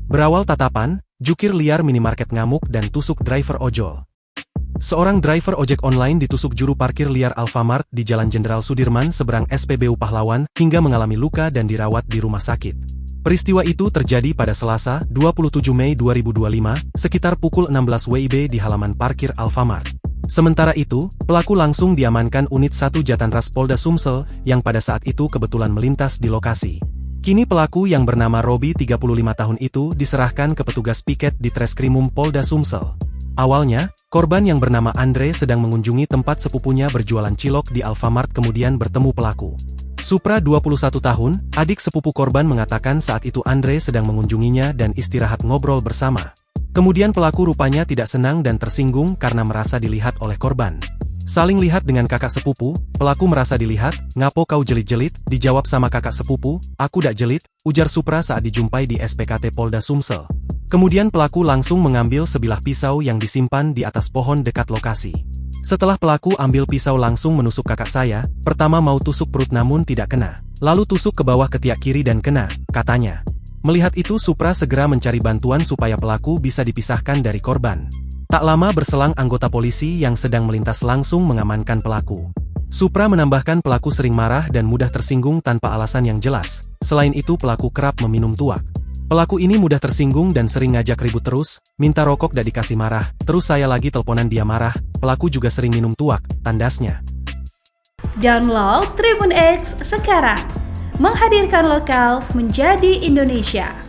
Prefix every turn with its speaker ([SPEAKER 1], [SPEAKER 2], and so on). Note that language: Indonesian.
[SPEAKER 1] Berawal tatapan, jukir liar minimarket ngamuk dan tusuk driver ojol. Seorang driver ojek online ditusuk juru parkir liar Alfamart di Jalan Jenderal Sudirman seberang SPBU Pahlawan hingga mengalami luka dan dirawat di rumah sakit. Peristiwa itu terjadi pada Selasa, 27 Mei 2025, sekitar pukul 16 WIB di halaman parkir Alfamart. Sementara itu, pelaku langsung diamankan unit 1 Jatanras Polda Sumsel yang pada saat itu kebetulan melintas di lokasi. Kini pelaku yang bernama Robi 35 tahun itu diserahkan ke petugas piket di Treskrimum Polda Sumsel. Awalnya, korban yang bernama Andre sedang mengunjungi tempat sepupunya berjualan cilok di Alfamart kemudian bertemu pelaku. Supra 21 tahun, adik sepupu korban mengatakan saat itu Andre sedang mengunjunginya dan istirahat ngobrol bersama. Kemudian pelaku rupanya tidak senang dan tersinggung karena merasa dilihat oleh korban. Saling lihat dengan kakak sepupu, pelaku merasa dilihat, "Ngapo kau jelit-jelit?" Dijawab sama kakak sepupu, "Aku dak jelit," ujar Supra saat dijumpai di SPKT Polda Sumsel. Kemudian pelaku langsung mengambil sebilah pisau yang disimpan di atas pohon dekat lokasi. Setelah pelaku ambil pisau langsung menusuk kakak saya, pertama mau tusuk perut namun tidak kena. Lalu tusuk ke bawah ketiak kiri dan kena, katanya. Melihat itu Supra segera mencari bantuan supaya pelaku bisa dipisahkan dari korban. Tak lama berselang anggota polisi yang sedang melintas langsung mengamankan pelaku. Supra menambahkan pelaku sering marah dan mudah tersinggung tanpa alasan yang jelas. Selain itu pelaku kerap meminum tuak. Pelaku ini mudah tersinggung dan sering ngajak ribut terus, minta rokok dak dikasih marah, terus saya lagi teleponan dia marah, pelaku juga sering minum tuak, tandasnya.
[SPEAKER 2] Download Tribun X sekarang, menghadirkan lokal menjadi Indonesia.